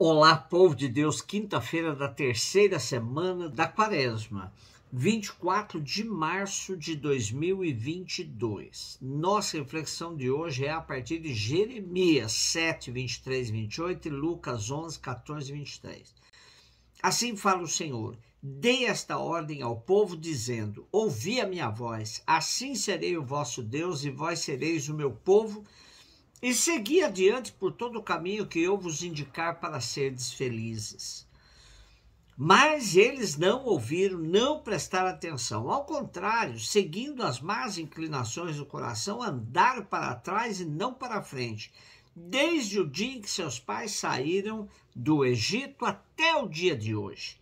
Olá, povo de Deus, quinta-feira da terceira semana da Quaresma, 24 de março de 2022. Nossa reflexão de hoje é a partir de Jeremias 7, 23 e 28 e Lucas 11, 14 e 23. Assim fala o Senhor: dei esta ordem ao povo, dizendo: ouvi a minha voz, assim serei o vosso Deus e vós sereis o meu povo, e segui adiante por todo o caminho que eu vos indicar para serdes felizes. Mas eles não ouviram, não prestaram atenção. Ao contrário, seguindo as más inclinações do coração, andaram para trás e não para frente, desde o dia em que seus pais saíram do Egito até o dia de hoje.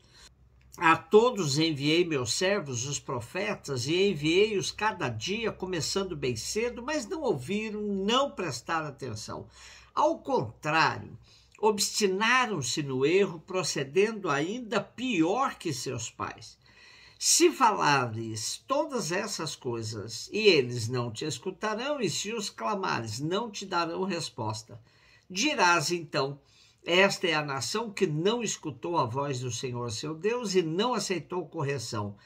A todos enviei meus servos, os profetas, e enviei-os cada dia, começando bem cedo, mas não ouviram, não prestaram atenção. Ao contrário, obstinaram-se no erro, procedendo ainda pior que seus pais. Se falares todas essas coisas, e eles não te escutarão, e se os clamares, não te darão resposta. Dirás então: esta é a nação que não escutou a voz do Senhor seu Deus e não aceitou correção.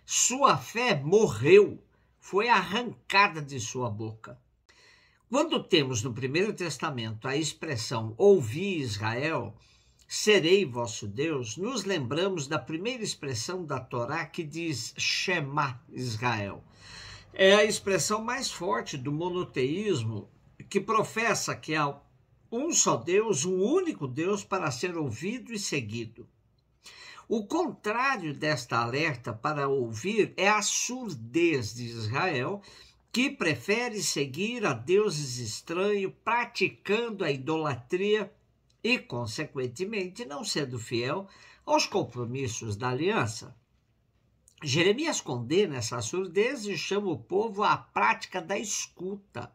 Sua fé morreu, foi arrancada de sua boca. Quando temos no Primeiro Testamento a expressão ouvi Israel, serei vosso Deus, nos lembramos da primeira expressão da Torá que diz Shema Israel. É a expressão mais forte do monoteísmo, que professa que há um só Deus, um único Deus para ser ouvido e seguido. O contrário desta alerta para ouvir é a surdez de Israel, que prefere seguir a deuses estranhos, praticando a idolatria e, consequentemente, não sendo fiel aos compromissos da aliança. Jeremias condena essa surdez e chama o povo à prática da escuta.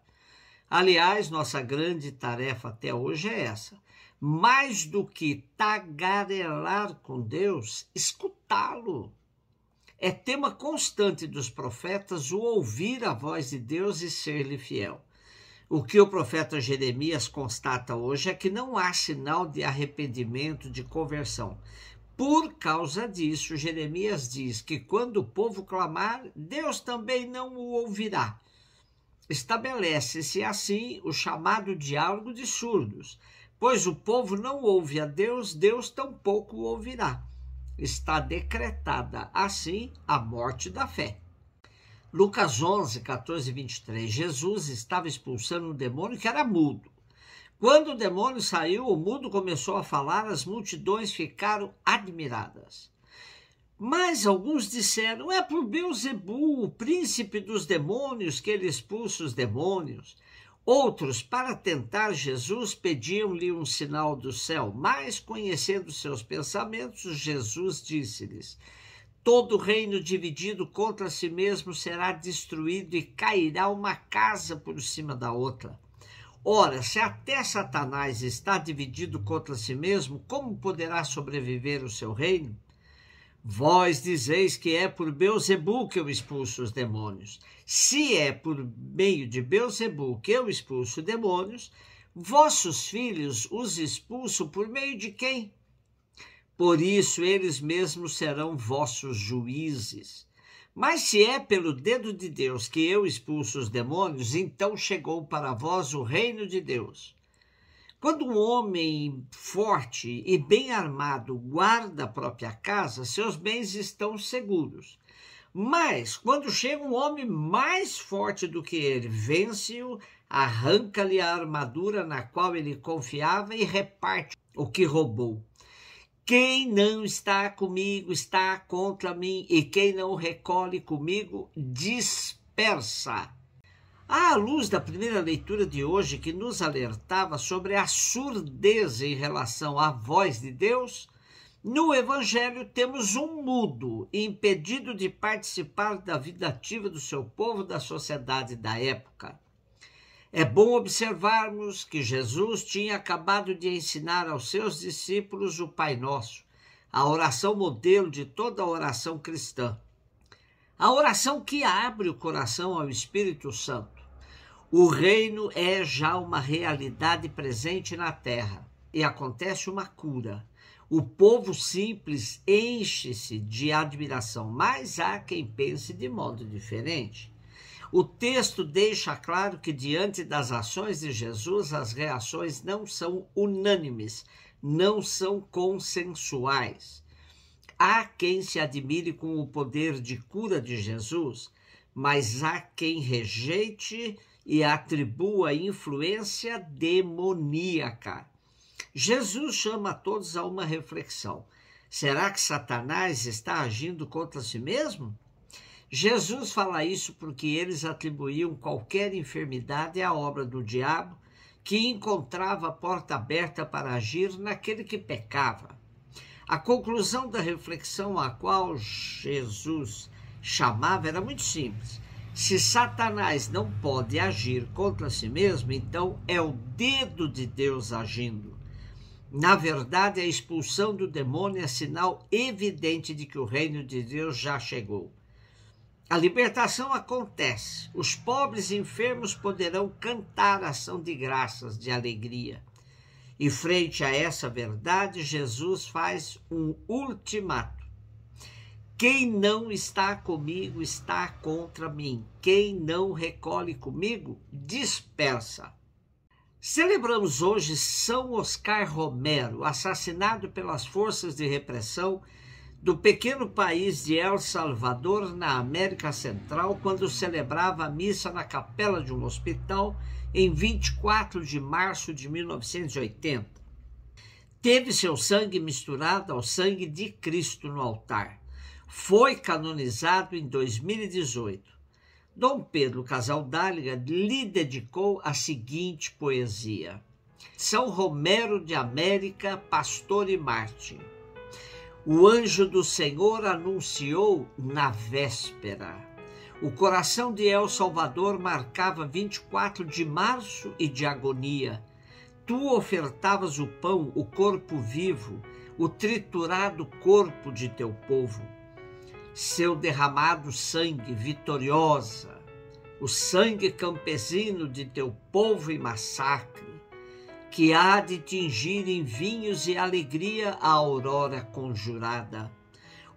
Aliás, nossa grande tarefa até hoje é essa: mais do que tagarelar com Deus, escutá-lo. É tema constante dos profetas o ouvir a voz de Deus e ser-lhe fiel. O que o profeta Jeremias constata hoje é que não há sinal de arrependimento, de conversão. Por causa disso, Jeremias diz que quando o povo clamar, Deus também não o ouvirá. Estabelece-se assim o chamado diálogo de surdos, pois o povo não ouve a Deus, Deus tampouco o ouvirá. Está decretada assim a morte da fé. Lucas 11, 14 e 23. Jesus estava expulsando um demônio que era mudo. Quando o demônio saiu, o mudo começou a falar, as multidões ficaram admiradas. Mas alguns disseram: é por Beelzebu, o príncipe dos demônios, que ele expulsa os demônios. Outros, para tentar Jesus, pediam-lhe um sinal do céu, mas, conhecendo seus pensamentos, Jesus disse-lhes: todo reino dividido contra si mesmo será destruído e cairá uma casa por cima da outra. Ora, se até Satanás está dividido contra si mesmo, como poderá sobreviver o seu reino? Vós dizeis que é por Beelzebu que eu expulso os demônios. Se é por meio de Beelzebu que eu expulso demônios, vossos filhos os expulsam por meio de quem? Por isso eles mesmos serão vossos juízes. Mas se é pelo dedo de Deus que eu expulso os demônios, então chegou para vós o reino de Deus. Quando um homem forte e bem armado guarda a própria casa, seus bens estão seguros. Mas, quando chega um homem mais forte do que ele, vence-o, arranca-lhe a armadura na qual ele confiava e reparte o que roubou. Quem não está comigo está contra mim, e quem não recolhe comigo dispersa. À luz da primeira leitura de hoje, que nos alertava sobre a surdez em relação à voz de Deus, no Evangelho temos um mudo, impedido de participar da vida ativa do seu povo, da sociedade da época. É bom observarmos que Jesus tinha acabado de ensinar aos seus discípulos o Pai Nosso, a oração modelo de toda a oração cristã. A oração que abre o coração ao Espírito Santo. O reino é já uma realidade presente na terra. e acontece uma cura. O povo simples enche-se de admiração, mas há quem pense de modo diferente. O texto deixa claro que diante das ações de Jesus, as reações não são unânimes, não são consensuais. Há quem se admire com o poder de cura de Jesus, mas há quem rejeite e atribua influência demoníaca. Jesus chama a todos a uma reflexão. Será que Satanás está agindo contra si mesmo? Jesus fala isso porque eles atribuíam qualquer enfermidade à obra do diabo, que encontrava a porta aberta para agir naquele que pecava. A conclusão da reflexão a qual Jesus chamava era muito simples. Se Satanás não pode agir contra si mesmo, então é o dedo de Deus agindo. Na verdade, a expulsão do demônio é sinal evidente de que o reino de Deus já chegou. A libertação acontece. Os pobres e enfermos poderão cantar ação de graças, de alegria. E frente a essa verdade, Jesus faz um ultimato. Quem não está comigo está contra mim. Quem não recolhe comigo, dispersa. Celebramos hoje São Oscar Romero, assassinado pelas forças de repressão do pequeno país de El Salvador, na América Central, quando celebrava a missa na capela de um hospital em 24 de março de 1980. Teve seu sangue misturado ao sangue de Cristo no altar. Foi canonizado em 2018. Dom Pedro Casaldáliga lhe dedicou a seguinte poesia: São Romero de América, pastor e mártir. O anjo do Senhor anunciou na véspera. O coração de El Salvador marcava 24 de março e de agonia. Tu ofertavas o pão, o corpo vivo, o triturado corpo de teu povo. Seu derramado sangue vitoriosa, o sangue campesino de teu povo em massacre, que há de tingir em vinhos e alegria a aurora conjurada.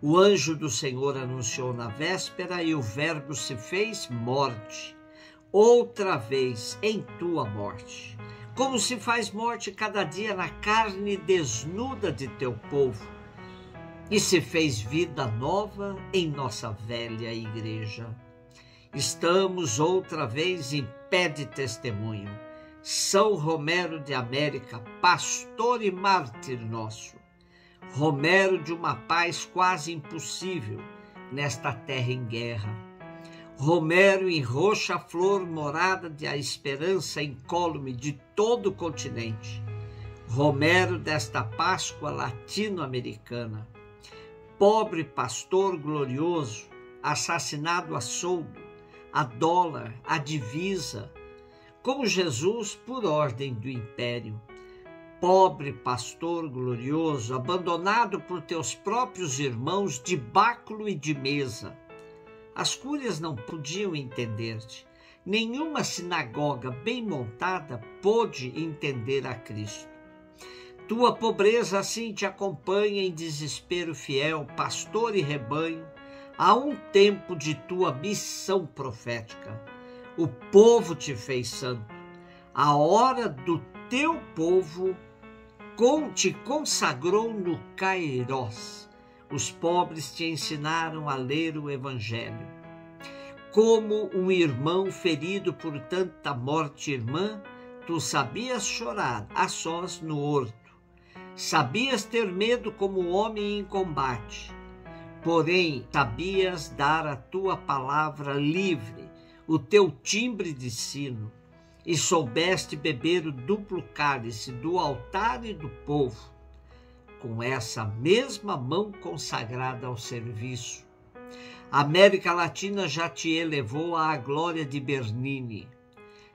O anjo do Senhor anunciou na véspera e o verbo se fez morte, outra vez em tua morte. Como se faz morte cada dia na carne desnuda de teu povo, e se fez vida nova em nossa velha igreja. Estamos outra vez em pé de testemunho. São Romero de América, pastor e mártir nosso. Romero de uma paz quase impossível nesta terra em guerra. Romero em roxa flor, morada de a esperança incólume de todo o continente. Romero desta Páscoa latino-americana. Pobre pastor glorioso, assassinado a soldo, a dólar, a divisa, como Jesus por ordem do império. Pobre pastor glorioso, abandonado por teus próprios irmãos de báculo e de mesa. As cúrias não podiam entender-te. Nenhuma sinagoga bem montada pôde entender a Cristo. Tua pobreza assim te acompanha em desespero fiel, pastor e rebanho, a um tempo de tua missão profética. O povo te fez santo. A hora do teu povo te consagrou no Kairós. Os pobres te ensinaram a ler o Evangelho. Como um irmão ferido por tanta morte irmã, tu sabias chorar a sós no horto. Sabias ter medo como homem em combate, porém sabias dar a tua palavra livre, o teu timbre de sino, e soubeste beber o duplo cálice do altar e do povo, com essa mesma mão consagrada ao serviço. A América Latina já te elevou à glória de Bernini.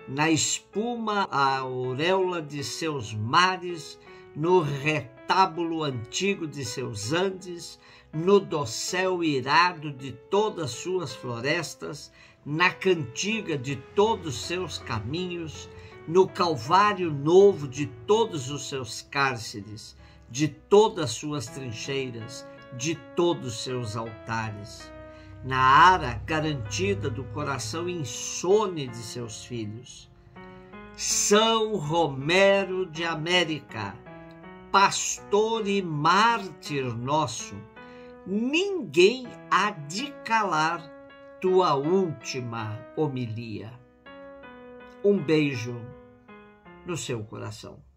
Na espuma a auréola de seus mares, no retábulo antigo de seus Andes, no dossel irado de todas suas florestas, na cantiga de todos seus caminhos, no Calvário novo de todos os seus cárceres, de todas as suas trincheiras, de todos os seus altares, na ara garantida do coração insone de seus filhos. São Romero de América, pastor e mártir nosso, ninguém há de calar tua última homilia. Um beijo no seu coração.